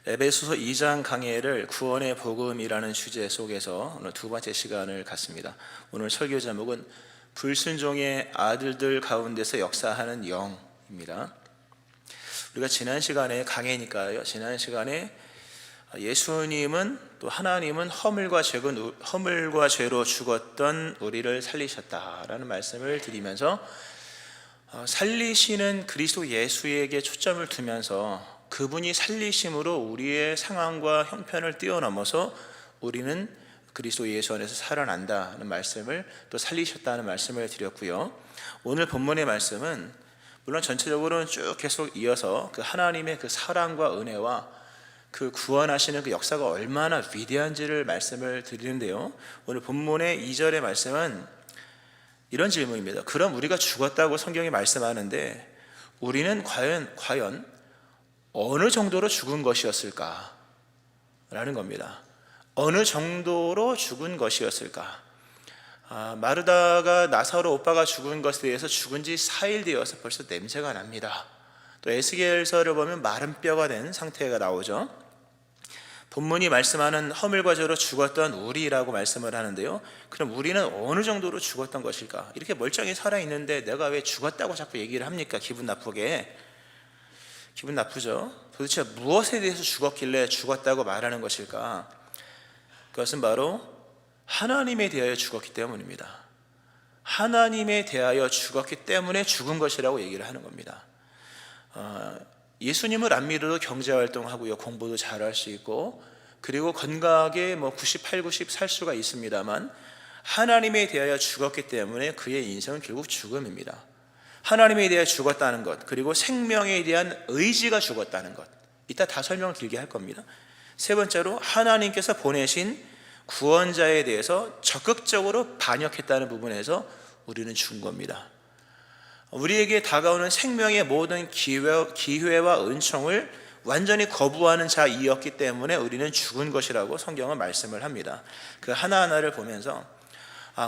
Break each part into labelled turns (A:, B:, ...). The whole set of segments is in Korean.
A: 에베소서 2장 강해를 구원의 복음이라는 주제 속에서 오늘 두 번째 시간을 갖습니다. 오늘 설교 제목은 불순종의 아들들 가운데서 역사하는 영입니다. 우리가 지난 시간에 강해니까요. 지난 시간에 예수님은 또 하나님은 허물과 죄로 죽었던 우리를 살리셨다라는 말씀을 드리면서 살리시는 그리스도 예수에게 초점을 두면서 그분이 살리심으로 우리의 상황과 형편을 뛰어넘어서 우리는 그리스도 예수 안에서 살아난다는 말씀을 또 살리셨다는 말씀을 드렸고요. 오늘 본문의 말씀은 물론 전체적으로는 쭉 계속 이어서 그 하나님의 그 사랑과 은혜와 그 구원하시는 그 역사가 얼마나 위대한지를 말씀을 드리는데요. 오늘 본문의 2절의 말씀은 이런 질문입니다. 그럼 우리가 죽었다고 성경이 말씀하는데 우리는 과연 어느 정도로 죽은 것이었을까? 라는 겁니다. 어느 정도로 죽은 것이었을까? 마르다가 나사로 오빠가 죽은 것에 대해서 죽은 지 4일 되어서 벌써 냄새가 납니다. 또 에스겔서를 보면 마른 뼈가 된 상태가 나오죠. 본문이 말씀하는 허물과 죄로 죽었던 우리라고 말씀을 하는데요. 그럼 우리는 어느 정도로 죽었던 것일까? 이렇게 멀쩡히 살아있는데 내가 왜 죽었다고 자꾸 얘기를 합니까? 기분 나쁘죠? 도대체 무엇에 대해서 죽었길래 죽었다고 말하는 것일까? 그것은 바로 하나님에 대하여 죽었기 때문입니다. 하나님에 대하여 죽었기 때문에 죽은 것이라고 얘기를 하는 겁니다. 예수님을 안 믿어도 경제활동하고요, 공부도 잘할 수 있고, 그리고 건강하게 98, 90 살 수가 있습니다만 하나님에 대하여 죽었기 때문에 그의 인생은 결국 죽음입니다. 하나님에 대해 죽었다는 것, 그리고 생명에 대한 의지가 죽었다는 것, 이따 다 설명을 길게 할 겁니다. 세 번째로 하나님께서 보내신 구원자에 대해서 적극적으로 반역했다는 부분에서 우리는 죽은 겁니다. 우리에게 다가오는 생명의 모든 기회와 은총을 완전히 거부하는 자이었기 때문에 우리는 죽은 것이라고 성경은 말씀을 합니다. 그 하나하나를 보면서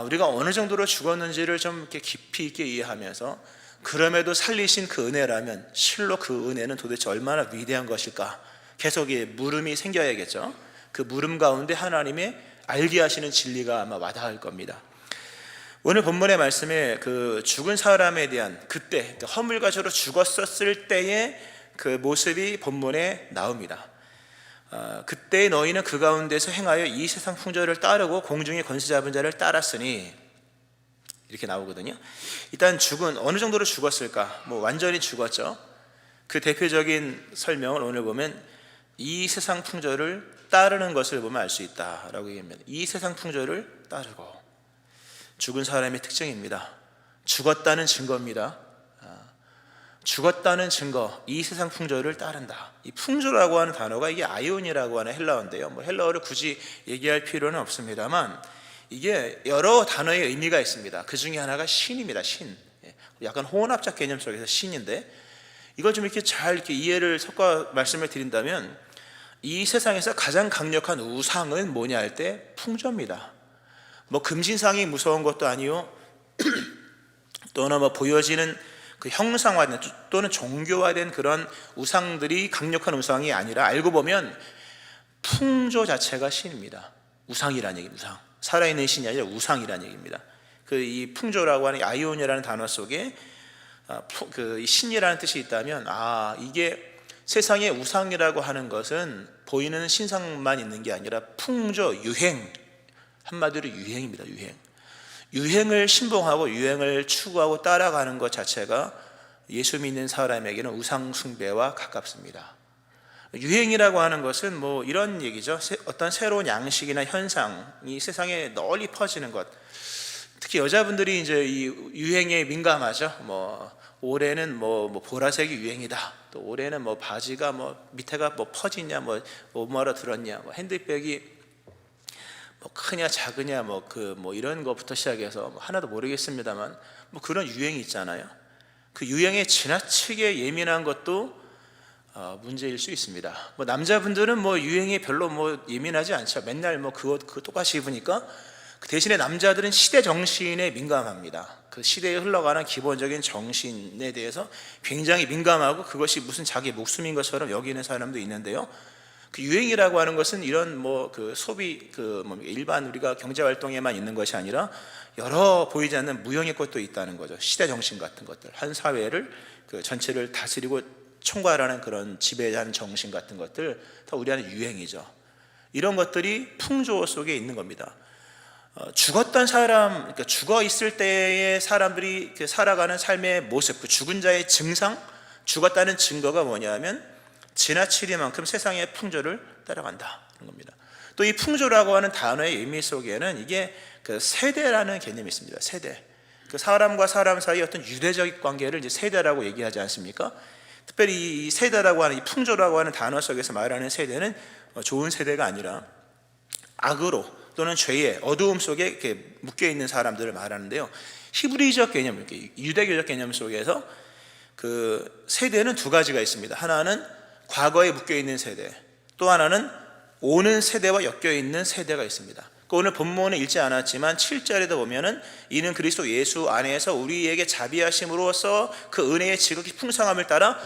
A: 우리가 어느 정도로 죽었는지를 좀 이렇게 깊이 있게 이해하면서 그럼에도 살리신 그 은혜라면 실로 그 은혜는 도대체 얼마나 위대한 것일까? 계속 물음이 생겨야겠죠. 그 물음 가운데 하나님의 알게 하시는 진리가 아마 와닿을 겁니다. 오늘 본문의 말씀에 그 죽은 사람에 대한 그때 허물과 죄로 죽었었을 때의 그 모습이 본문에 나옵니다. 그때 너희는 그 가운데서 행하여 이 세상 풍조를 따르고 공중의 권세 잡은 자를 따랐으니, 이렇게 나오거든요. 일단 죽은 어느 정도로 죽었을까? 완전히 죽었죠. 그 대표적인 설명을 오늘 보면 이 세상 풍조를 따르는 것을 보면 알 수 있다라고 얘기합니다. 이 세상 풍조를 따르고, 죽은 사람의 특징입니다. 죽었다는 증거입니다. 죽었다는 증거, 이 세상 풍조를 따른다. 이 풍조라고 하는 단어가 이게 아이온이라고 하는 헬라어인데요. 헬라어를 굳이 얘기할 필요는 없습니다만 이게 여러 단어의 의미가 있습니다. 그 중에 하나가 신입니다. 신. 약간 혼합적 개념 속에서 신인데, 이걸 좀 이렇게 잘 이렇게 이해를 섞어 말씀을 드린다면 이 세상에서 가장 강력한 우상은 뭐냐 할 때 풍조입니다. 금신상이 무서운 것도 아니요 또는 보여지는 그 형상화된 또는 종교화된 그런 우상들이 강력한 우상이 아니라 알고 보면 풍조 자체가 신입니다. 우상이라는 얘기, 우상. 살아있는 신이 아니라 우상이라는 얘기입니다. 이 풍조라고 하는 아이온이라는 단어 속에 그 신이라는 뜻이 있다면 이게 세상의 우상이라고 하는 것은 보이는 신상만 있는 게 아니라 풍조, 유행, 한마디로 유행입니다. 유행을 신봉하고 유행을 추구하고 따라가는 것 자체가 예수 믿는 사람에게는 우상 숭배와 가깝습니다. 유행이라고 하는 것은 이런 얘기죠. 어떤 새로운 양식이나 현상이 세상에 널리 퍼지는 것. 특히 여자분들이 이제 이 유행에 민감하죠. 올해는 보라색이 유행이다. 또 올해는 바지가 밑에가 퍼지냐, 뭐하러 들었냐, 핸드백이 크냐 작으냐, 이런 것부터 시작해서 하나도 모르겠습니다만 그런 유행이 있잖아요. 그 유행에 지나치게 예민한 것도 문제일 수 있습니다. 남자분들은 유행에 별로 예민하지 않죠. 맨날 그 똑같이 입으니까. 그 대신에 남자들은 시대 정신에 민감합니다. 그 시대에 흘러가는 기본적인 정신에 대해서 굉장히 민감하고 그것이 무슨 자기 목숨인 것처럼 여기는 사람도 있는데요. 그 유행이라고 하는 것은 이런 뭐 그 소비 일반 우리가 경제 활동에만 있는 것이 아니라 여러 보이지 않는 무형의 것도 있다는 거죠. 시대 정신 같은 것들, 한 사회를 그 전체를 다스리고 총괄하는 그런 지배하는 정신 같은 것들, 다 우리 안에 유행이죠. 이런 것들이 풍조 속에 있는 겁니다. 죽었던 사람, 그러니까 죽어 있을 때의 사람들이 살아가는 삶의 모습, 그 죽은 자의 증상, 죽었다는 증거가 뭐냐면 지나치리만큼 세상의 풍조를 따라간다 는 겁니다. 또 이 풍조라고 하는 단어의 의미 속에는 이게 그 세대라는 개념이 있습니다. 세대. 그 사람과 사람 사이 어떤 유대적 관계를 이제 세대라고 얘기하지 않습니까? 특별히 이 세대라고 하는 이 풍조라고 하는 단어 속에서 말하는 세대는 좋은 세대가 아니라 악으로 또는 죄의 어두움 속에 이렇게 묶여 있는 사람들을 말하는데요. 히브리적 개념, 유대교적 개념 속에서 그 세대는 두 가지가 있습니다. 하나는 과거에 묶여 있는 세대, 또 하나는 오는 세대와 엮여 있는 세대가 있습니다. 오늘 본문은 읽지 않았지만 7절에도 보면은 이는 그리스도 예수 안에서 우리에게 자비하심으로써 그 은혜의 지극히 풍성함을 따라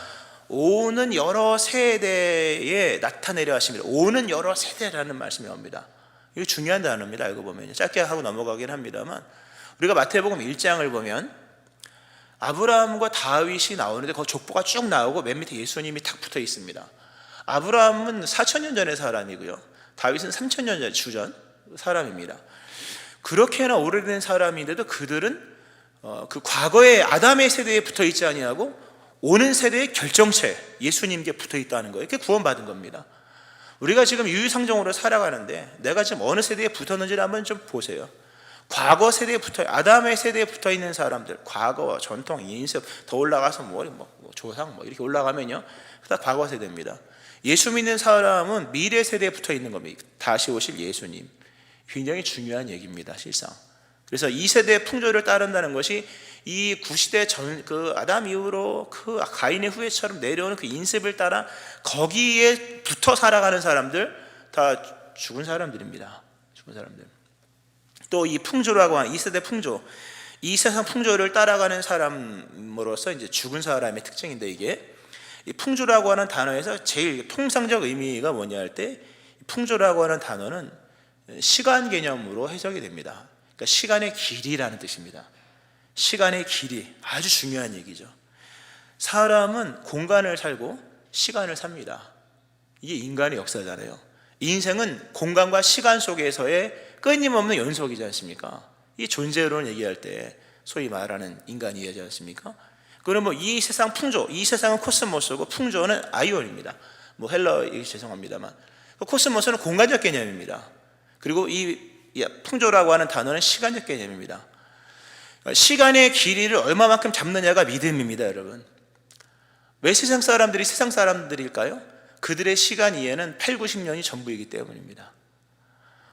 A: 오는 여러 세대에 나타내려 하십니다. 오는 여러 세대라는 말씀이 나옵니다. 이거 중요한 단어입니다. 알고 보면 짧게 하고 넘어가긴 합니다만, 우리가 마태복음 1장을 보면 아브라함과 다윗이 나오는데 그 족보가 쭉 나오고 맨 밑에 예수님이 탁 붙어 있습니다. 아브라함은 4,000년 전의 사람이고요, 다윗은 3,000년 전 주전 사람입니다. 그렇게나 오래된 사람인데도 그들은 그 과거의 아담의 세대에 붙어 있지 아니하고 오는 세대의 결정체 예수님께 붙어 있다는 거예요. 이렇게 구원받은 겁니다. 우리가 지금 유유상종으로 살아가는데 내가 지금 어느 세대에 붙었는지를 한번 좀 보세요. 과거 세대에 아담의 세대에 붙어 있는 사람들, 과거, 전통, 인습 더 올라가서 조상 이렇게 올라가면요, 다 과거 세대입니다. 예수 믿는 사람은 미래 세대에 붙어 있는 겁니다. 다시 오실 예수님. 굉장히 중요한 얘기입니다, 실상. 그래서 이 세대의 풍조를 따른다는 것이 이 구시대 그 아담 이후로 그 가인의 후예처럼 내려오는 그 인습을 따라 거기에 붙어 살아가는 사람들, 다 죽은 사람들입니다. 죽은 사람들. 또 이 풍조라고 하는 이 세대 풍조, 이 세상 풍조를 따라가는 사람으로서 이제 죽은 사람의 특징인데, 이게 이 풍조라고 하는 단어에서 제일 통상적 의미가 뭐냐 할 때, 풍조라고 하는 단어는 시간 개념으로 해석이 됩니다. 그러니까 시간의 길이라는 뜻입니다. 시간의 길이, 아주 중요한 얘기죠. 사람은 공간을 살고 시간을 삽니다. 이게 인간의 역사잖아요. 인생은 공간과 시간 속에서의 끊임없는 연속이지 않습니까? 이 존재론을 얘기할 때 소위 말하는 인간이지 않습니까? 그러면 이 세상 풍조, 이 세상은 코스모스고 풍조는 아이온입니다. 헬러 죄송합니다만, 코스모스는 공간적 개념입니다. 그리고 이 풍조라고 하는 단어는 시간적 개념입니다. 시간의 길이를 얼마만큼 잡느냐가 믿음입니다, 여러분. 왜 세상 사람들이 세상 사람들일까요? 그들의 시간 이해는 8, 90년이 전부이기 때문입니다.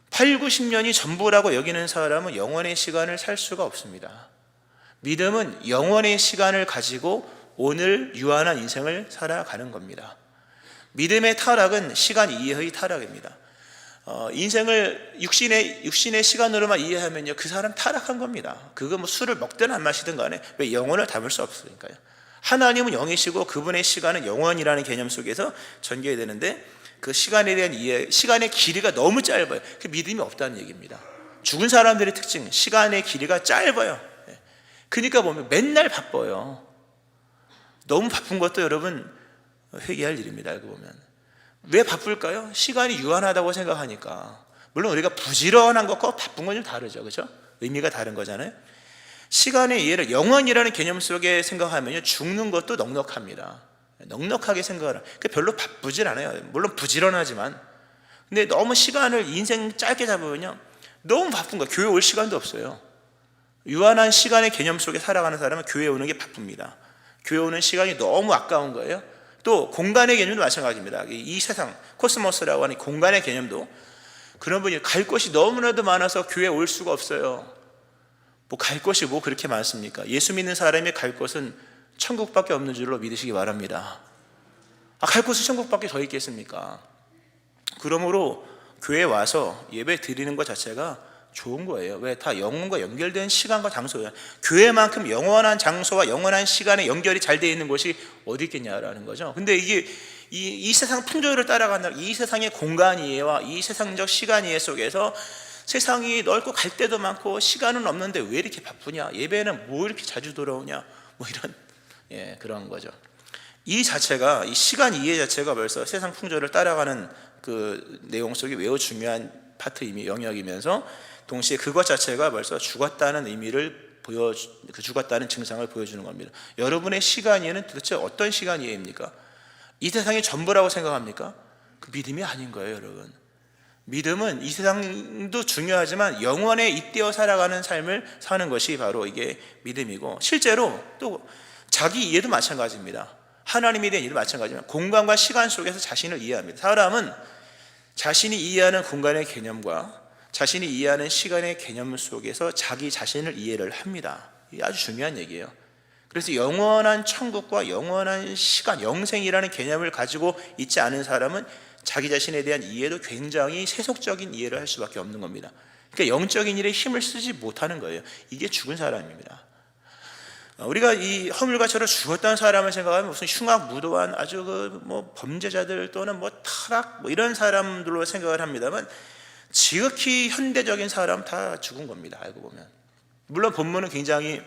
A: 8, 90년이 전부라고 여기는 사람은 영원의 시간을 살 수가 없습니다. 믿음은 영원의 시간을 가지고 오늘 유한한 인생을 살아가는 겁니다. 믿음의 타락은 시간 이해의 타락입니다. 인생을 육신의 시간으로만 이해하면요, 그 사람 타락한 겁니다. 그거 술을 먹든 안 마시든 간에 왜 영혼을 담을 수 없으니까요. 하나님은 영이시고 그분의 시간은 영원이라는 개념 속에서 전개해야 되는데, 그 시간에 대한 이해, 시간의 길이가 너무 짧아요. 그 믿음이 없다는 얘기입니다. 죽은 사람들의 특징, 시간의 길이가 짧아요. 그러니까 보면 맨날 바빠요. 너무 바쁜 것도 여러분 회개할 일입니다. 알고 보면. 왜 바쁠까요? 시간이 유한하다고 생각하니까. 물론 우리가 부지런한 것과 바쁜 건 좀 다르죠, 그렇죠? 의미가 다른 거잖아요. 시간의 이해를 영원이라는 개념 속에 생각하면 죽는 것도 넉넉합니다. 넉넉하게 생각을 해요. 별로 바쁘진 않아요. 물론 부지런하지만. 근데 너무 시간을 인생 짧게 잡으면요, 너무 바쁜 거예요. 교회 올 시간도 없어요. 유한한 시간의 개념 속에 살아가는 사람은 교회 오는 게 바쁩니다. 교회 오는 시간이 너무 아까운 거예요. 또 공간의 개념도 마찬가지입니다. 이 세상 코스모스라고 하는 공간의 개념도 그런 분이 갈 곳이 너무나도 많아서 교회 올 수가 없어요. 갈 곳이 그렇게 많습니까? 예수 믿는 사람이 갈 곳은 천국밖에 없는 줄로 믿으시기 바랍니다. 갈 곳은 천국밖에 더 있겠습니까? 그러므로 교회에 와서 예배 드리는 것 자체가 좋은 거예요. 왜? 다 영혼과 연결된 시간과 장소예요. 교회만큼 영원한 장소와 영원한 시간에 연결이 잘 되어 있는 곳이 어디 있겠냐라는 거죠. 근데 이게 이 세상 풍조를 따라간다. 이 세상의 공간 이해와 이 세상적 시간 이해 속에서 세상이 넓고 갈 데도 많고 시간은 없는데 왜 이렇게 바쁘냐, 예배는 뭐 이렇게 자주 돌아오냐, 뭐 이런 그런 거죠. 이 자체가, 이 시간 이해 자체가 벌써 세상 풍조를 따라가는 그 내용 속에 매우 중요한 파트 영역이면서 동시에 그것 자체가 벌써 죽었다는 의미를 그 죽었다는 증상을 보여주는 겁니다. 여러분의 시간 이해는 도대체 어떤 시간 이해입니까? 이 세상이 전부라고 생각합니까? 그 믿음이 아닌 거예요, 여러분. 믿음은 이 세상도 중요하지만 영원에 잇대어 살아가는 삶을 사는 것이 바로 이게 믿음이고, 실제로 또 자기 이해도 마찬가지입니다. 하나님에 대한 이해도 마찬가지입니다. 공간과 시간 속에서 자신을 이해합니다. 사람은 자신이 이해하는 공간의 개념과 자신이 이해하는 시간의 개념 속에서 자기 자신을 이해를 합니다. 이게 아주 중요한 얘기예요. 그래서 영원한 천국과 영원한 시간, 영생이라는 개념을 가지고 있지 않은 사람은 자기 자신에 대한 이해도 굉장히 세속적인 이해를 할 수밖에 없는 겁니다. 그러니까 영적인 일에 힘을 쓰지 못하는 거예요. 이게 죽은 사람입니다. 우리가 이 허물과처럼 죽었다는 사람을 생각하면 무슨 흉악무도한 아주 뭐 범죄자들 또는 뭐 타락 뭐 이런 사람들로 생각을 합니다만, 지극히 현대적인 사람 다 죽은 겁니다. 알고 보면. 물론 본문은 굉장히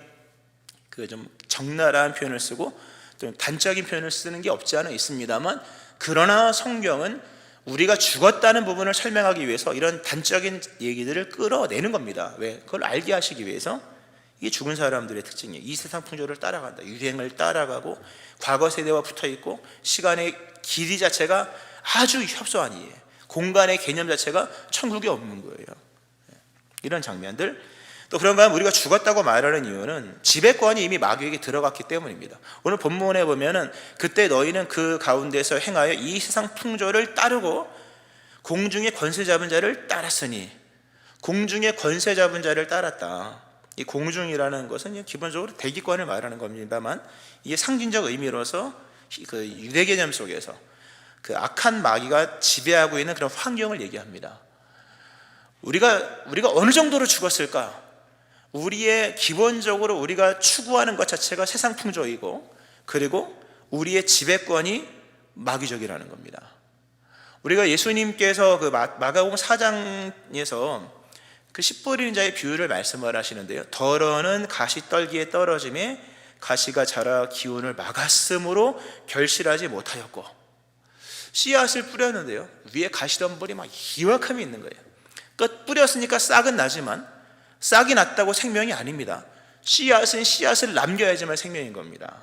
A: 좀 적나라한 표현을 쓰고 좀 단적인 표현을 쓰는 게 없지 않아 있습니다만, 그러나 성경은 우리가 죽었다는 부분을 설명하기 위해서 이런 단적인 얘기들을 끌어내는 겁니다. 왜? 그걸 알게 하시기 위해서. 이게 죽은 사람들의 특징이에요. 이 세상 풍조를 따라간다. 유행을 따라가고 과거 세대와 붙어있고 시간의 길이 자체가 아주 협소한 이해, 공간의 개념 자체가 천국에 없는 거예요. 이런 장면들. 또 그런가 하면 우리가 죽었다고 말하는 이유는 지배권이 이미 마귀에게 들어갔기 때문입니다. 오늘 본문에 보면은 그때 너희는 그 가운데서 행하여 이 세상 풍조를 따르고 공중의 권세 잡은 자를 따랐으니, 공중의 권세 잡은 자를 따랐다. 이 공중이라는 것은 기본적으로 대기권을 말하는 겁니다만, 이게 상징적 의미로서 그 유대 개념 속에서 그 악한 마귀가 지배하고 있는 그런 환경을 얘기합니다. 우리가 어느 정도로 죽었을까? 우리의 기본적으로 우리가 추구하는 것 자체가 세상 풍조이고, 그리고 우리의 지배권이 마귀적이라는 겁니다. 우리가 예수님께서 그 마가복음 4장에서 그 씨 뿌리는 자의 비유를 말씀을 하시는데요, 덜어는 가시떨기에 떨어짐에 가시가 자라 기운을 막았으므로 결실하지 못하였고, 씨앗을 뿌렸는데요, 위에 가시덤불이 막 이만큼이 있는 거예요. 또 뿌렸으니까 싹은 나지만 싹이 났다고 생명이 아닙니다. 씨앗은 씨앗을 남겨야지만 생명인 겁니다.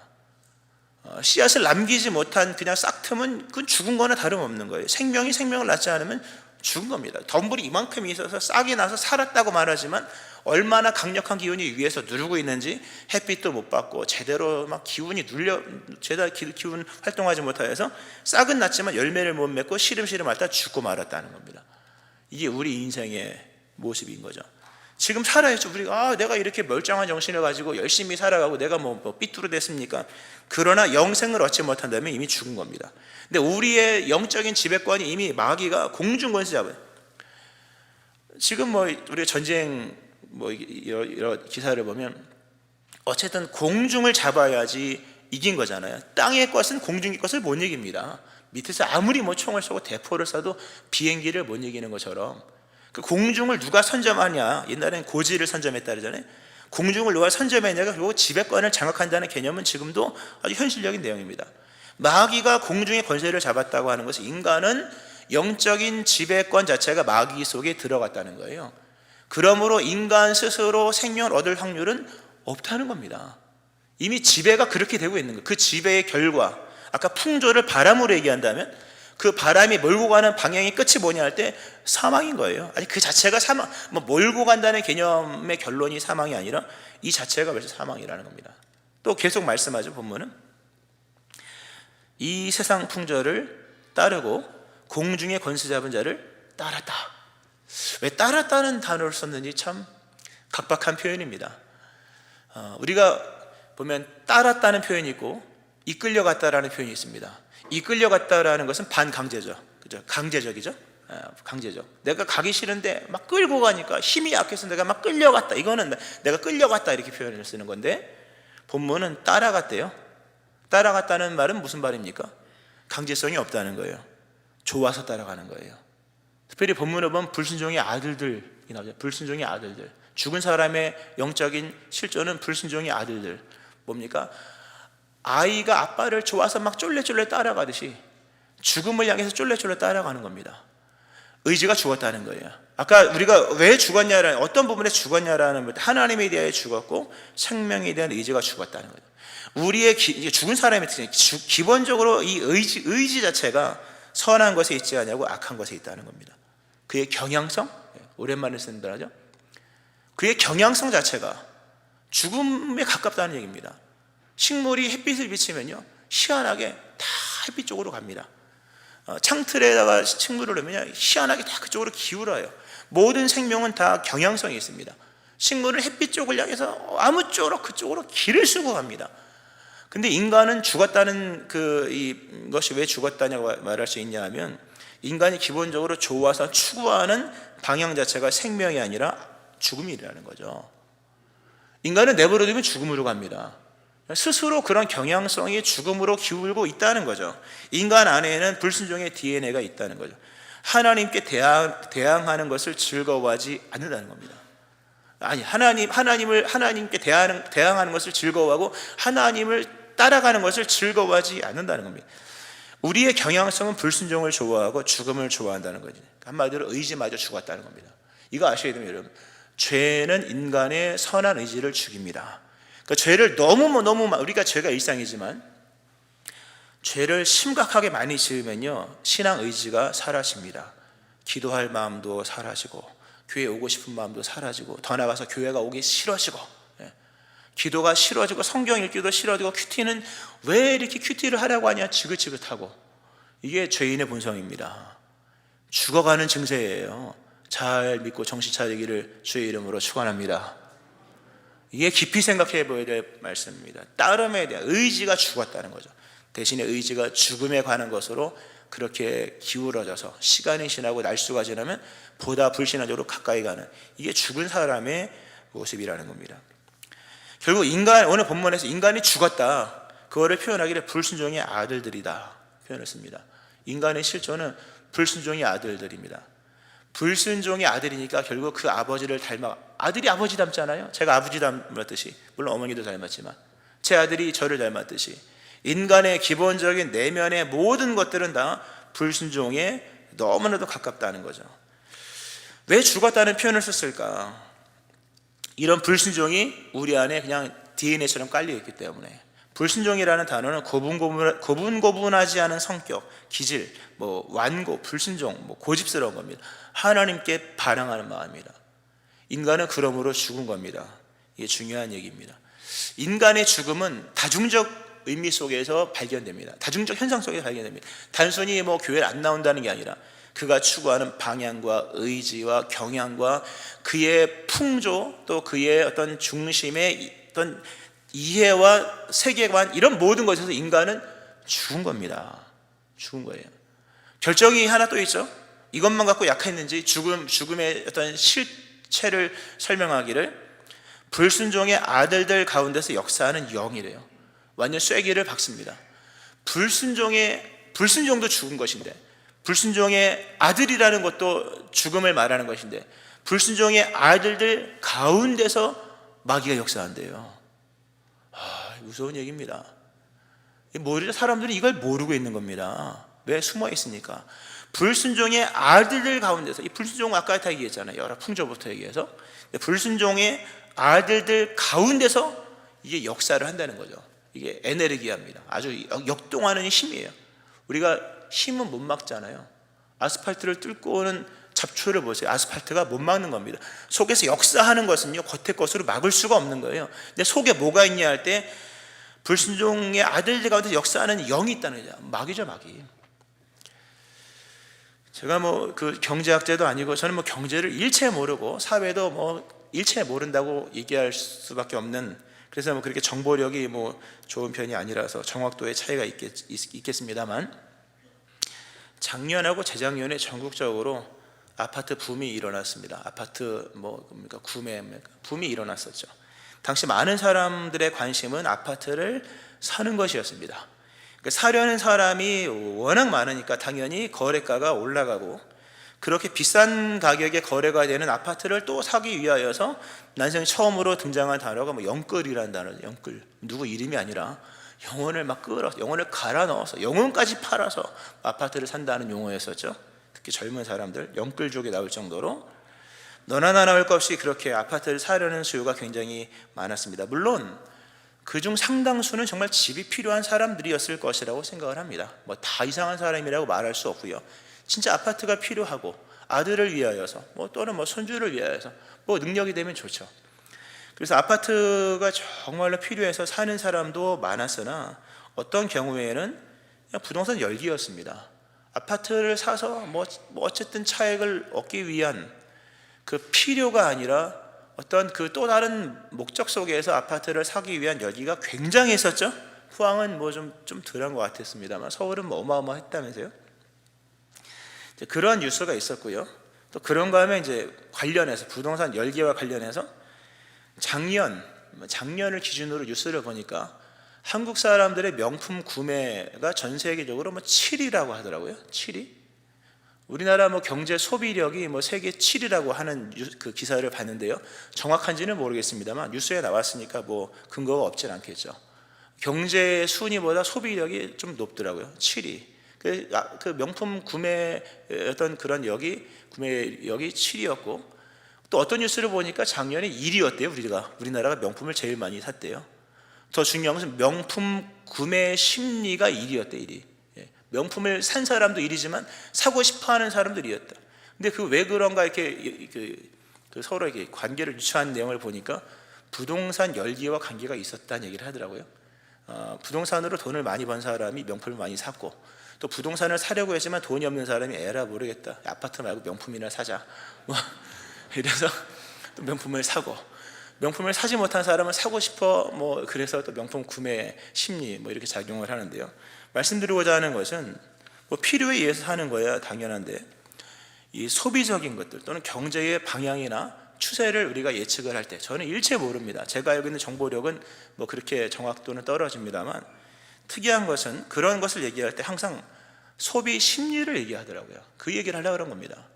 A: 씨앗을 남기지 못한 그냥 싹틈은 그건 죽은 거나 다름없는 거예요. 생명이 생명을 낳지 않으면 죽은 겁니다. 덤불이 이만큼이 있어서 싹이 나서 살았다고 말하지만 얼마나 강력한 기운이 위에서 누르고 있는지 햇빛도 못 받고 제대로 막 기운이 제대로 기운 활동하지 못하여서 싹은 났지만 열매를 못 맺고 시름시름 앓다 죽고 말았다는 겁니다. 이게 우리 인생의 모습인 거죠. 지금 살아야죠. 우리가 내가 이렇게 멀쩡한 정신을 가지고 열심히 살아가고 내가 뭐 삐뚤어댔습니까? 그러나 영생을 얻지 못한다면 이미 죽은 겁니다. 근데 우리의 영적인 지배권이 이미 마귀가 공중 권세 잡아요. 지금 뭐 우리가 전쟁 뭐 여러 기사를 보면 어쨌든 공중을 잡아야지 이긴 거잖아요. 땅의 것은 공중의 것을 못 이깁니다. 밑에서 아무리 뭐 총을 쏘고 대포를 쏴도 비행기를 못 이기는 것처럼 그 공중을 누가 선점하냐, 옛날에는 고지를 선점했다 그러잖아요. 공중을 누가 선점했냐가 결국 지배권을 장악한다는 개념은 지금도 아주 현실적인 내용입니다. 마귀가 공중의 권세를 잡았다고 하는 것은 인간은 영적인 지배권 자체가 마귀 속에 들어갔다는 거예요. 그러므로 인간 스스로 생명을 얻을 확률은 없다는 겁니다. 이미 지배가 그렇게 되고 있는 거예요. 그 지배의 결과, 아까 풍조를 바람으로 얘기한다면 그 바람이 몰고 가는 방향의 끝이 뭐냐 할 때 사망인 거예요. 아니 그 자체가 사망, 뭐 몰고 간다는 개념의 결론이 사망이 아니라 이 자체가 벌써 사망이라는 겁니다. 또 계속 말씀하죠. 본문은 이 세상 풍조를 따르고 공중의 권세 잡은 자를 따랐다. 왜 따랐다는 단어를 썼는지 참 각박한 표현입니다. 우리가 보면 따랐다는 표현이 있고 이끌려갔다라는 표현이 있습니다. 이끌려갔다라는 것은 반강제죠. 그죠? 강제적이죠. 강제적. 내가 가기 싫은데 막 끌고 가니까 힘이 약해서 내가 막 끌려갔다. 이거는 내가 끌려갔다 이렇게 표현을 쓰는 건데, 본문은 따라갔대요. 따라갔다는 말은 무슨 말입니까? 강제성이 없다는 거예요. 좋아서 따라가는 거예요. 특별히 본문에 보면 불순종의 아들들이 나오죠. 불순종의 아들들. 죽은 사람의 영적인 실존은 불순종의 아들들. 뭡니까? 아이가 아빠를 좋아서 막 쫄래쫄래 따라가듯이 죽음을 향해서 쫄래쫄래 따라가는 겁니다. 의지가 죽었다는 거예요. 아까 우리가 왜 죽었냐라는, 어떤 부분에 죽었냐라는, 하나님에 대해 죽었고 생명에 대한 의지가 죽었다는 거예요. 우리의 죽은 사람의 특징, 기본적으로 이 의지 자체가 선한 것에 있지 않냐고 악한 것에 있다는 겁니다. 그의 경향성, 오랜만에 쓰는 단어죠. 그의 경향성 자체가 죽음에 가깝다는 얘기입니다. 식물이 햇빛을 비치면요, 희한하게 다 햇빛 쪽으로 갑니다. 창틀에다가 식물을 넣으면 희한하게 다 그쪽으로 기울어요. 모든 생명은 다 경향성이 있습니다. 식물은 햇빛 쪽을 향해서 아무 쪽으로 그쪽으로 길을 쓰고 갑니다. 근데 인간은 죽었다는 이것이 왜 죽었다냐고 말할 수 있냐 하면, 인간이 기본적으로 좋아서 추구하는 방향 자체가 생명이 아니라 죽음이라는 거죠. 인간은 내버려두면 죽음으로 갑니다. 스스로 그런 경향성이 죽음으로 기울고 있다는 거죠. 인간 안에는 불순종의 DNA가 있다는 거죠. 하나님께 대항하는 것을 즐거워하지 않는다는 겁니다. 아니, 하나님께 대항하는 것을 즐거워하고 하나님을 따라가는 것을 즐거워하지 않는다는 겁니다. 우리의 경향성은 불순종을 좋아하고 죽음을 좋아한다는 거지. 한마디로 의지마저 죽었다는 겁니다. 이거 아셔야 됩니다, 여러분. 죄는 인간의 선한 의지를 죽입니다. 그러니까 죄를 너무 우리가 죄가 일상이지만 죄를 심각하게 많이 지으면요, 신앙 의지가 사라집니다. 기도할 마음도 사라지고 교회 오고 싶은 마음도 사라지고 더 나아가서 교회가 오기 싫어지고, 기도가 싫어지고 성경 읽기도 싫어지고, 큐티는 왜 이렇게 큐티를 하라고 하냐 지긋지긋하고. 이게 죄인의 본성입니다. 죽어가는 증세예요. 잘 믿고 정신 차리기를 주의 이름으로 축원합니다. 이게 깊이 생각해 보아야 될 말씀입니다. 따름에 대한 의지가 죽었다는 거죠. 대신에 의지가 죽음에 관한 것으로 그렇게 기울어져서 시간이 지나고 날수가 지나면 보다 불신앙적으로 가까이 가는, 이게 죽은 사람의 모습이라는 겁니다. 결국 오늘 본문에서 인간이 죽었다, 그거를 표현하기를 불순종의 아들들이다 표현했습니다. 인간의 실존은 불순종의 아들들입니다. 불순종의 아들이니까 결국 그 아버지를 닮아, 아들이 아버지 닮잖아요. 제가 아버지 닮았듯이, 물론 어머니도 닮았지만 제 아들이 저를 닮았듯이 인간의 기본적인 내면의 모든 것들은 다 불순종에 너무나도 가깝다는 거죠. 왜 죽었다는 표현을 썼을까? 이런 불순종이 우리 안에 그냥 DNA처럼 깔려 있기 때문에. 불순종이라는 단어는 고분고분하지 않은 성격, 기질, 완고, 불순종, 고집스러운 겁니다. 하나님께 반항하는 마음이다. 인간은 그러므로 죽은 겁니다. 이게 중요한 얘기입니다. 인간의 죽음은 다중적 의미 속에서 발견됩니다. 다중적 현상 속에서 발견됩니다. 단순히 교회를 안 나온다는 게 아니라 그가 추구하는 방향과 의지와 경향과 그의 풍조, 또 그의 어떤 중심의 어떤 이해와 세계관, 이런 모든 것에서 인간은 죽은 겁니다. 죽은 거예요. 결정이 하나 또 있죠. 이것만 갖고 약했는지 죽음의 어떤 실체를 설명하기를 불순종의 아들들 가운데서 역사하는 영이래요. 완전 쐐기를 박습니다. 불순종도 죽은 것인데, 불순종의 아들이라는 것도 죽음을 말하는 것인데, 불순종의 아들들 가운데서 마귀가 역사한대요. 무서운 얘기입니다. 사람들이 이걸 모르고 있는 겁니다. 왜 숨어 있으니까. 불순종의 아들들 가운데서, 이 불순종은 아까 다 얘기했잖아요. 여러 풍조부터 얘기해서. 불순종의 아들들 가운데서 이게 역사를 한다는 거죠. 이게 에네르기아입니다. 아주 역동하는 힘이에요. 우리가 힘은 못 막잖아요. 아스팔트를 뚫고 오는 잡초를 보세요. 아스팔트가 못 막는 겁니다. 속에서 역사하는 것은요, 겉의 것으로 막을 수가 없는 거예요. 근데 속에 뭐가 있냐 할 때 불순종의 아들들 가운데 역사하는 영이 있다는 거죠. 마귀죠, 마귀. 제가 그 경제학자도 아니고, 저는 경제를 일체 모르고 사회도 일체 모른다고 얘기할 수밖에 없는, 그래서 그렇게 정보력이 좋은 편이 아니라서 정확도의 차이가 있겠습니다만, 작년하고 재작년에 전국적으로 아파트 붐이 일어났습니다. 아파트 구매 붐이 일어났었죠. 당시 많은 사람들의 관심은 아파트를 사는 것이었습니다. 사려는 사람이 워낙 많으니까 당연히 거래가가 올라가고, 그렇게 비싼 가격에 거래가 되는 아파트를 또 사기 위하여서 난생 처음으로 등장한 단어가 뭐 영끌이라는 단어죠. 영끌. 누구 이름이 아니라 영혼을 막 끌어, 영혼을 갈아 넣어서 영혼까지 팔아서 아파트를 산다는 용어였었죠. 특히 젊은 사람들, 영끌족이 나올 정도로 너나 나나 할 것 없이 그렇게 아파트를 사려는 수요가 굉장히 많았습니다. 물론 그중 상당수는 정말 집이 필요한 사람들이었을 것이라고 생각을 합니다. 뭐 다 이상한 사람이라고 말할 수 없고요. 진짜 아파트가 필요하고 아들을 위하여서 또는 손주를 위하여서 능력이 되면 좋죠. 그래서 아파트가 정말로 필요해서 사는 사람도 많았으나 어떤 경우에는 그냥 부동산 열기였습니다. 아파트를 사서 어쨌든 차익을 얻기 위한 그 필요가 아니라 어떤 그 또 다른 목적 속에서 아파트를 사기 위한 열기가 굉장했었죠. 후항은 좀 덜한 것 같았습니다만 서울은 어마어마했다면서요. 그런 뉴스가 있었고요. 또 그런가 하면 이제 관련해서 부동산 열기와 관련해서 작년을 기준으로 뉴스를 보니까 한국 사람들의 명품 구매가 전 세계적으로 7위라고 하더라고요. 7위. 우리나라 경제 소비력이 세계 7위라고 하는 그 기사를 봤는데요. 정확한지는 모르겠습니다만 뉴스에 나왔으니까 근거가 없진 않겠죠. 경제 순위보다 소비력이 좀 높더라고요. 7위. 그 명품 구매 어떤 그런 구매력이 7위였고, 또 어떤 뉴스를 보니까 작년에 1위였대요. 우리나라가 명품을 제일 많이 샀대요. 더 중요한 것은 명품 구매 심리가 1위였대. 1위. 명품을 산 사람도 1위지만 사고 싶어하는 사람도 1위였다. 근데 왜 그런가 이렇게 서로 이렇게 관계를 유추한 내용을 보니까 부동산 열기와 관계가 있었다는 얘기를 하더라고요. 부동산으로 돈을 많이 번 사람이 명품을 많이 샀고, 또 부동산을 사려고 했지만 돈이 없는 사람이 에라 모르겠다, 아파트 말고 명품이나 사자, 이래서 또 명품을 사고, 명품을 사지 못한 사람은 사고 싶어 그래서 또 명품 구매 심리 이렇게 작용을 하는데요. 말씀드리고자 하는 것은 필요에 의해서 사는 거야 당연한데, 이 소비적인 것들 또는 경제의 방향이나 추세를 우리가 예측을 할 때 저는 일체 모릅니다. 제가 알고 있는 정보력은 그렇게 정확도는 떨어집니다만, 특이한 것은 그런 것을 얘기할 때 항상 소비 심리를 얘기하더라고요. 그 얘기를 하려고 그런 겁니다.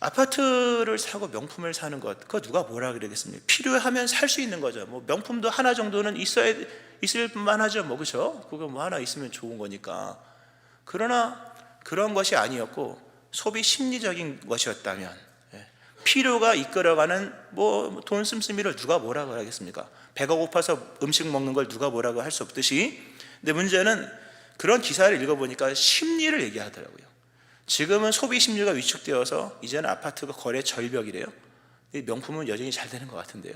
A: 아파트를 사고 명품을 사는 것, 그거 누가 뭐라 그러겠습니까? 필요하면 살 수 있는 거죠. 명품도 하나 정도는 있을 만하죠. 그렇죠? 그거 하나 있으면 좋은 거니까. 그러나 그런 것이 아니었고 소비 심리적인 것이었다면, 필요가 이끌어가는 돈 씀씀이를 누가 뭐라고 하겠습니까? 배가 고파서 음식 먹는 걸 누가 뭐라고 할 수 없듯이. 근데 문제는 그런 기사를 읽어보니까 심리를 얘기하더라고요. 지금은 소비 심리가 위축되어서 이제는 아파트가 거래 절벽이래요. 명품은 여전히 잘 되는 것 같은데요.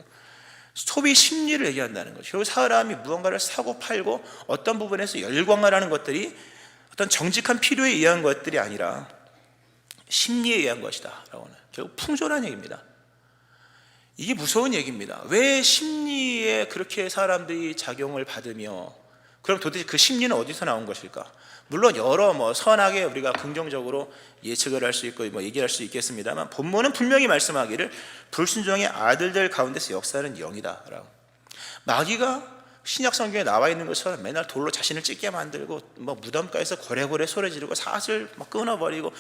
A: 소비 심리를 얘기한다는 거죠. 결국 사람이 무언가를 사고 팔고 어떤 부분에서 열광을 하는 것들이 어떤 정직한 필요에 의한 것들이 아니라 심리에 의한 것이다 라고 하는, 결국 풍조라는 얘기입니다. 이게 무서운 얘기입니다. 왜 심리에 그렇게 사람들이 작용을 받으며, 그럼 도대체 그 심리는 어디서 나온 것일까? 물론 여러 선하게 우리가 긍정적으로 예측을 할 수 있고 얘기할 수 있겠습니다만, 본문은 분명히 말씀하기를 불순종의 아들들 가운데서 역사는 영이다 라고. 마귀가 신약 성경에 나와 있는 것처럼 맨날 돌로 자신을 찢게 만들고 무덤가에서 고래고래 소리 지르고 사슬 끊어버리고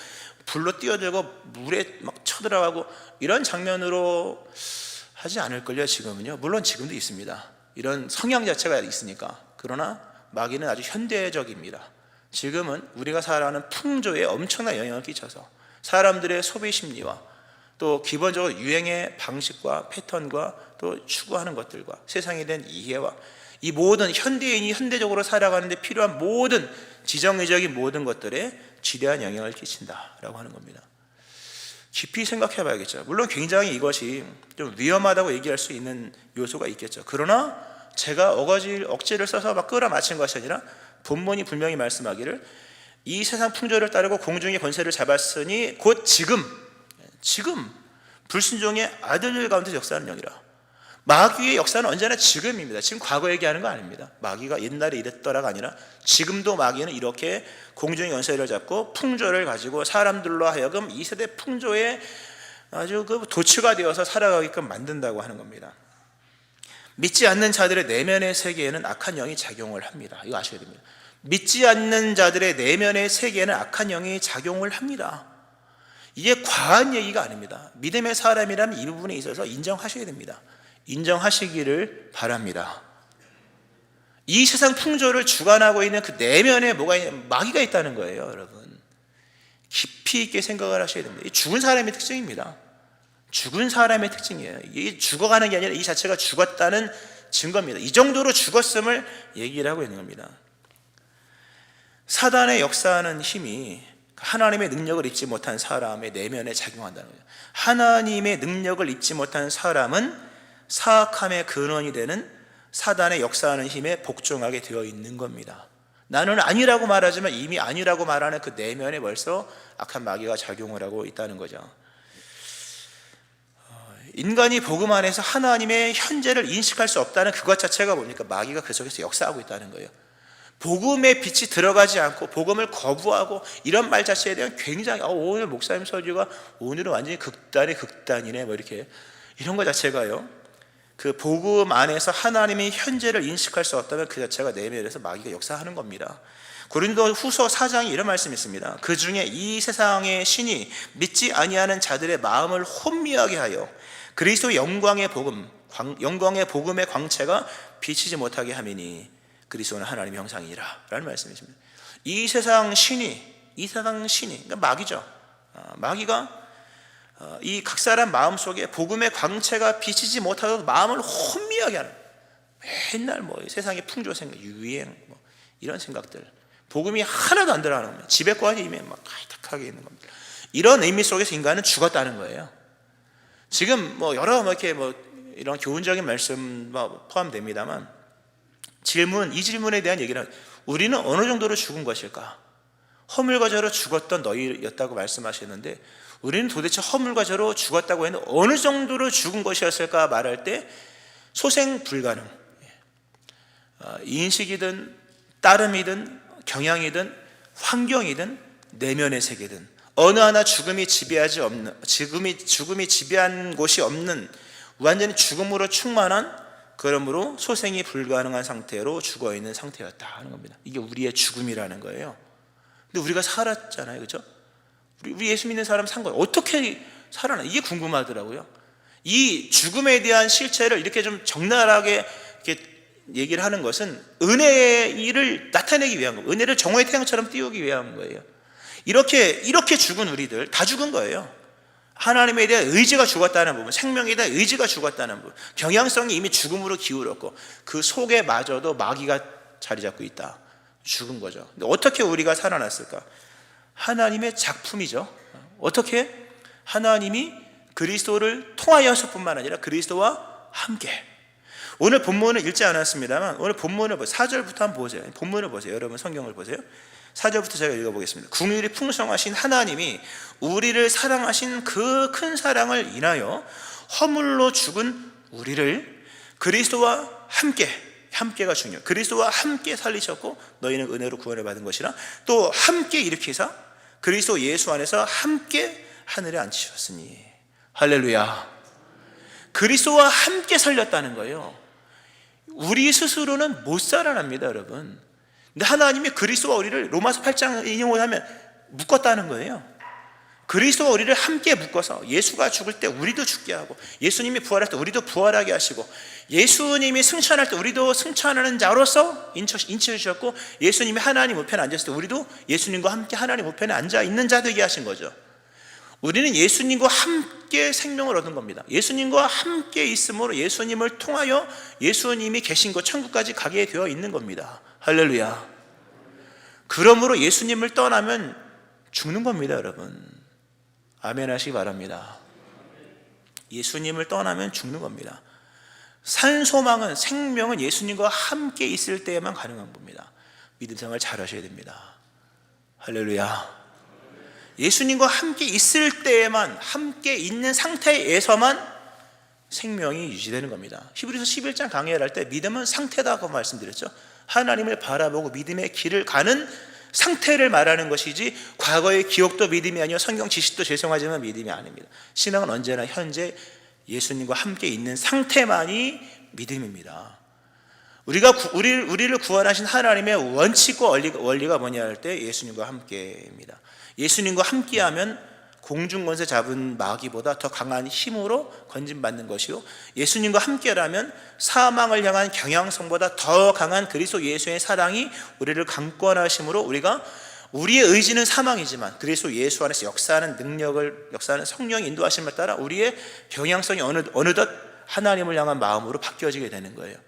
A: 불로 뛰어들고 물에 쳐들어가고 이런 장면으로 하지 않을걸요. 지금은요. 물론 지금도 있습니다. 이런 성향 자체가 있으니까. 그러나 마귀는 아주 현대적입니다. 지금은 우리가 살아가는 풍조에 엄청난 영향을 끼쳐서 사람들의 소비 심리와 또 기본적으로 유행의 방식과 패턴과 또 추구하는 것들과 세상에 대한 이해와 이 모든 현대인이 현대적으로 살아가는데 필요한 모든 지정의적인 모든 것들에 지대한 영향을 끼친다라고 하는 겁니다. 깊이 생각해 봐야겠죠. 물론 굉장히 이것이 좀 위험하다고 얘기할 수 있는 요소가 있겠죠. 그러나 제가 억지를 써서 끌어맞힌 것이 아니라 본문이 분명히 말씀하기를 이 세상 풍조를 따르고 공중의 권세를 잡았으니 곧 지금 불순종의 아들들 가운데 역사하는 영이라. 마귀의 역사는 언제나 지금입니다. 지금 과거 얘기하는 거 아닙니다. 마귀가 옛날에 이랬더라가 아니라 지금도 마귀는 이렇게 공중의 권세를 잡고 풍조를 가지고 사람들로 하여금 이 세대 풍조에 아주 도취가 되어서 살아가게끔 만든다고 하는 겁니다. 믿지 않는 자들의 내면의 세계에는 악한 영이 작용을 합니다. 이거 아셔야 됩니다. 믿지 않는 자들의 내면의 세계에는 악한 영이 작용을 합니다. 이게 과한 얘기가 아닙니다. 믿음의 사람이라면 이 부분에 있어서 인정하셔야 됩니다. 인정하시기를 바랍니다. 이 세상 풍조를 주관하고 있는 그 내면에 뭐가 있냐, 마귀가 있다는 거예요, 여러분. 깊이 있게 생각을 하셔야 됩니다. 이 죽은 사람의 특징입니다. 죽은 사람의 특징이에요. 이 죽어가는 게 아니라 이 자체가 죽었다는 증거입니다. 이 정도로 죽었음을 얘기를 하고 있는 겁니다. 사단의 역사하는 힘이 하나님의 능력을 입지 못한 사람의 내면에 작용한다는 거예요. 하나님의 능력을 입지 못한 사람은 사악함의 근원이 되는 사단의 역사하는 힘에 복종하게 되어 있는 겁니다. 나는 아니라고 말하지만 이미 아니라고 말하는 그 내면에 벌써 악한 마귀가 작용을 하고 있다는 거죠. 인간이 복음 안에서 하나님의 현재를 인식할 수 없다는 그것 자체가 뭡니까? 마귀가 그 속에서 역사하고 있다는 거예요. 복음의 빛이 들어가지 않고 복음을 거부하고 이런 말 자체에 대한 굉장히 오늘 목사님 설교가 오늘은 완전히 극단이네 뭐 이렇게 이런 것 자체가요, 그 복음 안에서 하나님의 현재를 인식할 수 없다면 그 자체가 내면에서 마귀가 역사하는 겁니다. 고린도 후서 4장에 이런 말씀이 있습니다. 그 중에 이 세상의 신이 믿지 아니하는 자들의 마음을 혼미하게 하여 그리스도 영광의 복음의 광채가 비치지 못하게 함이니 그리스도는 하나님의 형상이라 라는 말씀이십니다. 이 세상 신이 그러니까 마귀죠. 마귀가 이 각 사람 마음속에 복음의 광채가 비치지 못하도록 마음을 혼미하게 하는, 맨날 뭐 세상의 풍조 생각, 유행 뭐 이런 생각들, 복음이 하나도 안 들어가는 겁니다. 지배권이 이미 막 가득하게 있는 겁니다. 이런 의미 속에서 인간은 죽었다는 거예요. 지금 뭐 여러 이렇게 이런 교훈적인 말씀 포함됩니다만 이 질문에 대한 얘기는, 우리는 어느 정도로 죽은 것일까? 허물과 죄로 죽었던 너희였다고 말씀하시는데 우리는 도대체 허물과 죄로 죽었다고 했는데 어느 정도로 죽은 것이었을까 말할 때 소생 불가능. 인식이든 따름이든 경향이든 환경이든 내면의 세계든 어느 하나 죽음이 지배한 곳이 없는 완전히 죽음으로 충만한, 그러므로 소생이 불가능한 상태로 죽어있는 상태였다 하는 겁니다. 이게 우리의 죽음이라는 거예요. 근데 우리가 살았잖아요, 그렇죠? 우리 예수 믿는 사람 산 거예요. 어떻게 살아나? 이게 궁금하더라고요. 이 죽음에 대한 실체를 이렇게 좀 적나라하게 이렇게 얘기를 하는 것은 은혜의 일을 나타내기 위한 거예요. 은혜를 정오의 태양처럼 띄우기 위한 거예요. 이렇게 죽은 우리들 다 죽은 거예요. 하나님에 대한 의지가 죽었다는 부분, 생명에 대한 의지가 죽었다는 부분, 경향성이 이미 죽음으로 기울었고 그 속에 마저도 마귀가 자리 잡고 있다. 죽은 거죠. 근데 어떻게 우리가 살아났을까? 하나님의 작품이죠. 어떻게? 하나님이 그리스도를 통하여서 뿐만 아니라 그리스도와 함께. 오늘 본문을 읽지 않았습니다만 오늘 본문을 4절부터 한번 보세요. 본문을 보세요. 여러분 성경을 보세요. 4절부터 제가 읽어보겠습니다. 긍휼이 풍성하신 하나님이 우리를 사랑하신 그 큰 사랑을 인하여 허물로 죽은 우리를 그리스도와 함께가 중요해요. 그리스도와 함께 살리셨고 너희는 은혜로 구원을 받은 것이라, 또 함께 일으키사 그리스도 예수 안에서 함께 하늘에 앉히셨으니. 할렐루야. 그리스도와 함께 살렸다는 거예요. 우리 스스로는 못 살아납니다, 여러분. 근데 하나님이 그리스도와 우리를 로마서 8장 인용을 하면 묶었다는 거예요. 그리스도와 우리를 함께 묶어서 예수가 죽을 때 우리도 죽게 하고, 예수님이 부활할 때 우리도 부활하게 하시고, 예수님이 승천할 때 우리도 승천하는 자로서 인치해 주셨고, 예수님이 하나님 우편에 앉았을 때 우리도 예수님과 함께 하나님 우편에 앉아 있는 자 되게 하신 거죠. 우리는 예수님과 함께 생명을 얻은 겁니다. 예수님과 함께 있음으로 예수님을 통하여 예수님이 계신 곳 천국까지 가게 되어 있는 겁니다. 할렐루야. 그러므로 예수님을 떠나면 죽는 겁니다, 여러분. 아멘 하시기 바랍니다. 예수님을 떠나면 죽는 겁니다. 산 소망은, 생명은 예수님과 함께 있을 때에만 가능한 겁니다. 믿음 생활 잘 하셔야 됩니다. 할렐루야. 예수님과 함께 있을 때에만, 함께 있는 상태에서만 생명이 유지되는 겁니다. 히브리서 11장 강의를 할 때 믿음은 상태다고 말씀드렸죠. 하나님을 바라보고 믿음의 길을 가는 상태를 말하는 것이지 과거의 기억도 믿음이 아니요 성경 지식도 죄송하지만 믿음이 아닙니다. 신앙은 언제나 현재 예수님과 함께 있는 상태만이 믿음입니다. 우리를 구원하신 하나님의 원칙과 원리가 뭐냐 할 때 예수님과 함께입니다. 예수님과 함께하면 공중권세 잡은 마귀보다 더 강한 힘으로 건진받는 것이요, 예수님과 함께라면 사망을 향한 경향성보다 더 강한 그리스도 예수의 사랑이 우리를 강권하심으로 우리의 의지는 사망이지만 그리스도 예수 안에서 역사하는 성령의 인도하심에 따라 우리의 경향성이 어느덧 하나님을 향한 마음으로 바뀌어지게 되는 거예요.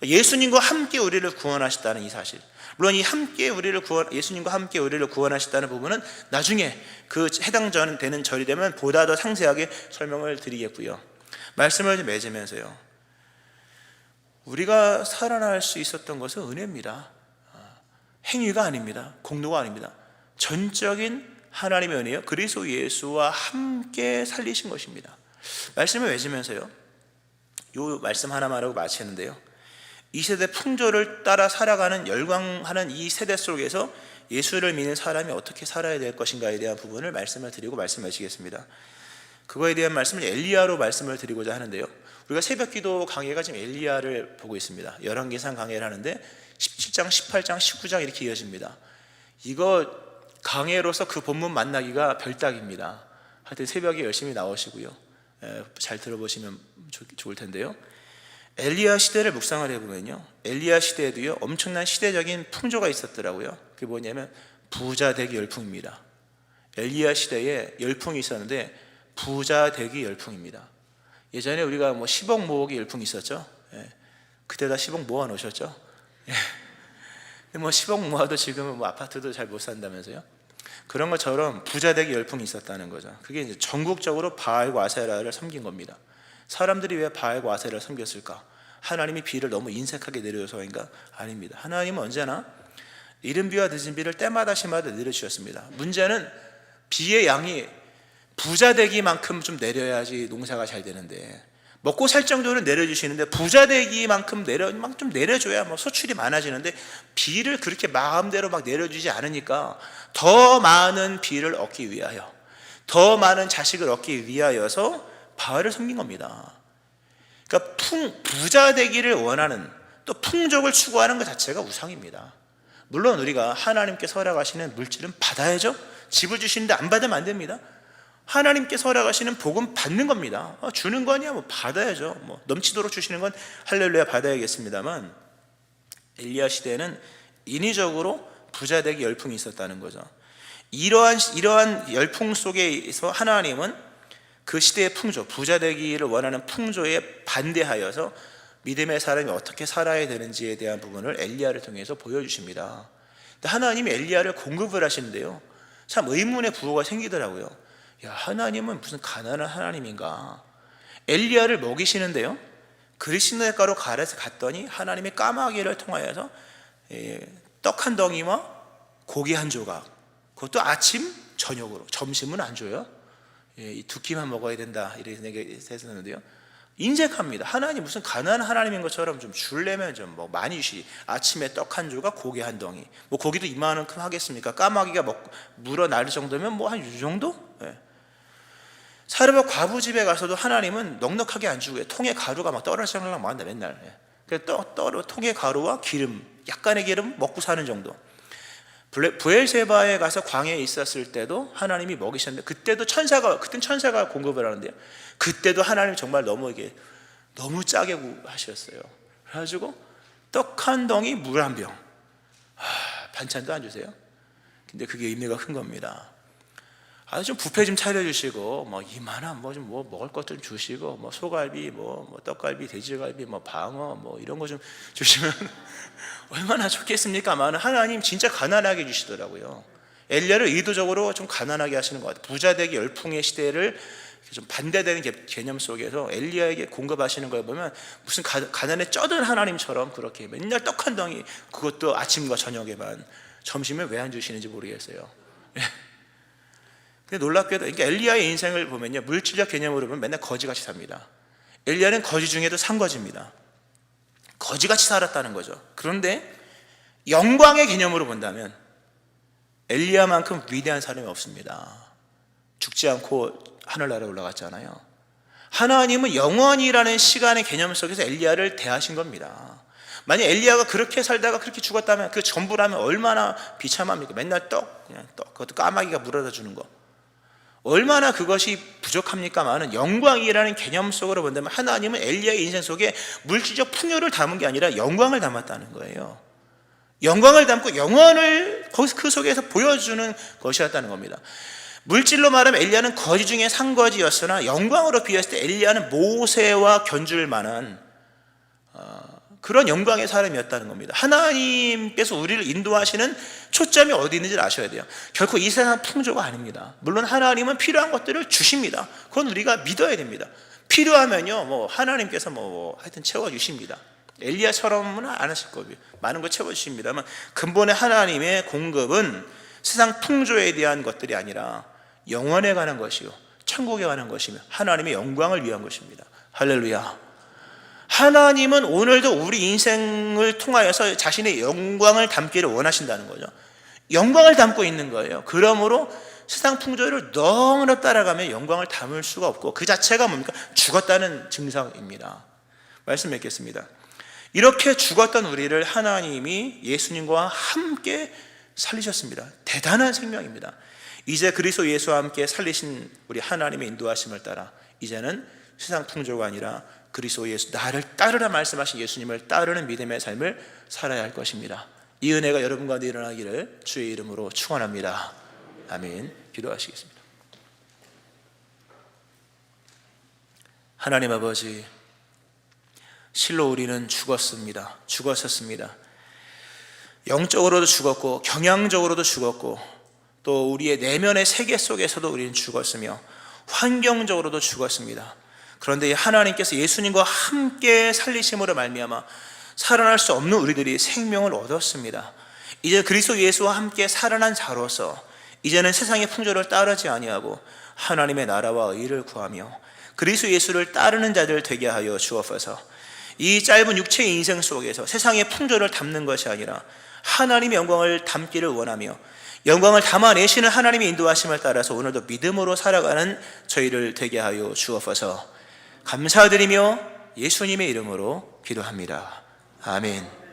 A: 예수님과 함께 우리를 구원하셨다는 이 사실, 물론 예수님과 함께 우리를 구원하셨다는 부분은 나중에 그 해당되는 절이 되면 보다 더 상세하게 설명을 드리겠고요. 말씀을 좀 맺으면서요, 우리가 살아날 수 있었던 것은 은혜입니다. 행위가 아닙니다. 공로가 아닙니다. 전적인 하나님의 은혜요, 그리스도 예수와 함께 살리신 것입니다. 말씀을 맺으면서요, 이 말씀 하나만 하고 마치는데요, 이 세대 풍조를 따라 살아가는 열광하는 이 세대 속에서 예수를 믿는 사람이 어떻게 살아야 될 것인가에 대한 부분을 말씀을 드리고 말씀 마치겠습니다. 그거에 대한 말씀을 엘리야로 말씀을 드리고자 하는데요, 우리가 새벽기도 강해가 지금 엘리야를 보고 있습니다. 열왕기상 강해를 하는데 17장, 18장, 19장 이렇게 이어집니다. 이거 강해로서 그 본문 만나기가 별따기입니다. 하여튼 새벽에 열심히 나오시고요, 잘 들어보시면 좋을 텐데요, 엘리야 시대를 묵상을 해보면요, 엘리야 시대에도요 엄청난 시대적인 풍조가 있었더라고요. 그게 뭐냐면 부자 되기 열풍입니다. 엘리야 시대에 열풍이 있었는데 부자 되기 열풍입니다. 예전에 우리가 10억 모으기 열풍이 있었죠. 그때 다 10억 모아 놓으셨죠. 10억 모아도 지금은 아파트도 잘 못 산다면서요. 그런 것처럼 부자 되기 열풍이 있었다는 거죠. 그게 이제 전국적으로 바알과 아세라를 섬긴 겁니다. 사람들이 왜 바알과 아세라를 섬겼을까? 하나님이 비를 너무 인색하게 내려줘서인가? 아닙니다. 하나님은 언제나 이른 비와 늦은 비를 때마다 시마다 내려주셨습니다. 문제는 비의 양이 부자 되기만큼 좀 내려야지 농사가 잘 되는데, 먹고 살 정도는 내려주시는데 부자 되기만큼 좀 내려줘야 소출이 많아지는데, 비를 그렇게 마음대로 내려주지 않으니까 더 많은 비를 얻기 위하여, 더 많은 자식을 얻기 위하여서 바알을 섬긴 겁니다. 그러니까 부자 되기를 원하는, 또 풍족을 추구하는 것 자체가 우상입니다. 물론 우리가 하나님께서 허락하시는 물질은 받아야죠. 집을 주시는데 안 받으면 안 됩니다. 하나님께서 허락하시는 복은 받는 겁니다. 주는 거 아니야, 받아야죠. 넘치도록 주시는 건 할렐루야 받아야겠습니다만, 엘리야 시대에는 인위적으로 부자 되기 열풍이 있었다는 거죠. 이러한 열풍 속에서 하나님은 그 시대의 풍조, 부자 되기를 원하는 풍조에 반대하여서 믿음의 사람이 어떻게 살아야 되는지에 대한 부분을 엘리야를 통해서 보여주십니다. 하나님이 엘리야를 공급을 하시는데요, 참 의문의 부호가 생기더라고요. 야, 하나님은 무슨 가난한 하나님인가? 엘리야를 먹이시는데요, 그리스도가로 갔더니 하나님의 까마귀를 통하여서 떡 한 덩이와 고기 한 조각, 그것도 아침, 저녁으로, 점심은 안 줘요. 이 두 끼만 먹어야 된다 이렇게 했었는데요, 인색합니다. 하나님 무슨 가난한 하나님인 것처럼 좀 줄려면 좀 많이 주시. 아침에 떡 한 조각, 고기 한 덩이. 고기도 이만큼 하겠습니까? 까마귀가 물어 날 정도면 한 이 정도? 사르밧 과부 집에 가서도 하나님은 넉넉하게 안 주고요, 통에 가루가 떨어지려고 한다 맨날. 통에 가루와 기름, 약간의 기름 먹고 사는 정도. 브엘세바에 가서 광야에 있었을 때도 하나님이 먹이셨는데, 그때는 천사가 공급을 하는데요, 그때도 하나님 정말 너무 짜게 하셨어요. 그래가지고 떡 한 덩이, 물 한 병, 반찬도 안 주세요. 근데 그게 의미가 큰 겁니다. 좀 뷔페 좀 차려주시고, 이만한 좀 먹을 것 좀 주시고, 소갈비, 떡갈비, 돼지갈비, 방어, 이런 거 좀 주시면 얼마나 좋겠습니까? 하나님 진짜 가난하게 주시더라고요. 엘리야를 의도적으로 좀 가난하게 하시는 것 같아요. 부자되기 열풍의 시대를 좀 반대되는 개념 속에서 엘리야에게 공급하시는 걸 보면 무슨 가난에 쩌든 하나님처럼 그렇게 맨날 떡 한 덩이, 그것도 아침과 저녁에만, 점심에 왜 안 주시는지 모르겠어요. 근데 놀랍게도, 그러니까 엘리야의 인생을 보면요, 물질적 개념으로 보면 맨날 거지같이 삽니다. 엘리야는 거지 중에도 산거지입니다. 거지같이 살았다는 거죠. 그런데 영광의 개념으로 본다면 엘리야만큼 위대한 사람이 없습니다. 죽지 않고 하늘나라에 올라갔잖아요. 하나님은 영원이라는 시간의 개념 속에서 엘리야를 대하신 겁니다. 만약 엘리야가 그렇게 살다가 그렇게 죽었다면 그 전부라면 얼마나 비참합니까? 맨날 그냥 떡, 그것도 까마귀가 물어다 주는 거. 얼마나 그것이 부족합니까마는 영광이라는 개념 속으로 본다면 하나님은 엘리야의 인생 속에 물질적 풍요를 담은 게 아니라 영광을 담았다는 거예요. 영광을 담고 영원을 그 속에서 보여주는 것이었다는 겁니다. 물질로 말하면 엘리야는 거지 중에 상거지였으나 영광으로 비했을 때 엘리야는 모세와 견줄 만한 그런 영광의 사람이었다는 겁니다. 하나님께서 우리를 인도하시는 초점이 어디 있는지를 아셔야 돼요. 결코 이 세상 풍조가 아닙니다. 물론 하나님은 필요한 것들을 주십니다. 그건 우리가 믿어야 됩니다. 필요하면요, 하나님께서 하여튼 채워주십니다. 엘리야처럼은 안 하실 거고요. 많은 걸 채워주십니다만 근본의 하나님의 공급은 세상 풍조에 대한 것들이 아니라 영원에 관한 것이요, 천국에 관한 것이며 하나님의 영광을 위한 것입니다. 할렐루야. 하나님은 오늘도 우리 인생을 통하여서 자신의 영광을 담기를 원하신다는 거죠. 영광을 담고 있는 거예요. 그러므로 세상 풍조를 너무나 따라가면 영광을 담을 수가 없고 그 자체가 뭡니까? 죽었다는 증상입니다. 말씀 맺겠습니다. 이렇게 죽었던 우리를 하나님이 예수님과 함께 살리셨습니다. 대단한 생명입니다. 이제 그리스도 예수와 함께 살리신 우리 하나님의 인도하심을 따라 이제는 세상 풍조가 아니라 그리스도 예수, 나를 따르라 말씀하신 예수님을 따르는 믿음의 삶을 살아야 할 것입니다. 이 은혜가 여러분 가운데 일어나기를 주의 이름으로 축원합니다. 아멘. 기도하시겠습니다. 하나님 아버지, 실로 우리는 죽었었습니다. 영적으로도 죽었고 경향적으로도 죽었고 또 우리의 내면의 세계 속에서도 우리는 죽었으며 환경적으로도 죽었습니다. 그런데 하나님께서 예수님과 함께 살리심으로 말미암아 살아날 수 없는 우리들이 생명을 얻었습니다. 이제 그리스도 예수와 함께 살아난 자로서 이제는 세상의 풍조를 따르지 아니하고 하나님의 나라와 의를 구하며 그리스도 예수를 따르는 자들 되게 하여 주옵소서. 이 짧은 육체의 인생 속에서 세상의 풍조를 담는 것이 아니라 하나님의 영광을 담기를 원하며 영광을 담아내시는 하나님의 인도하심을 따라서 오늘도 믿음으로 살아가는 저희를 되게 하여 주옵소서. 감사드리며 예수님의 이름으로 기도합니다. 아멘.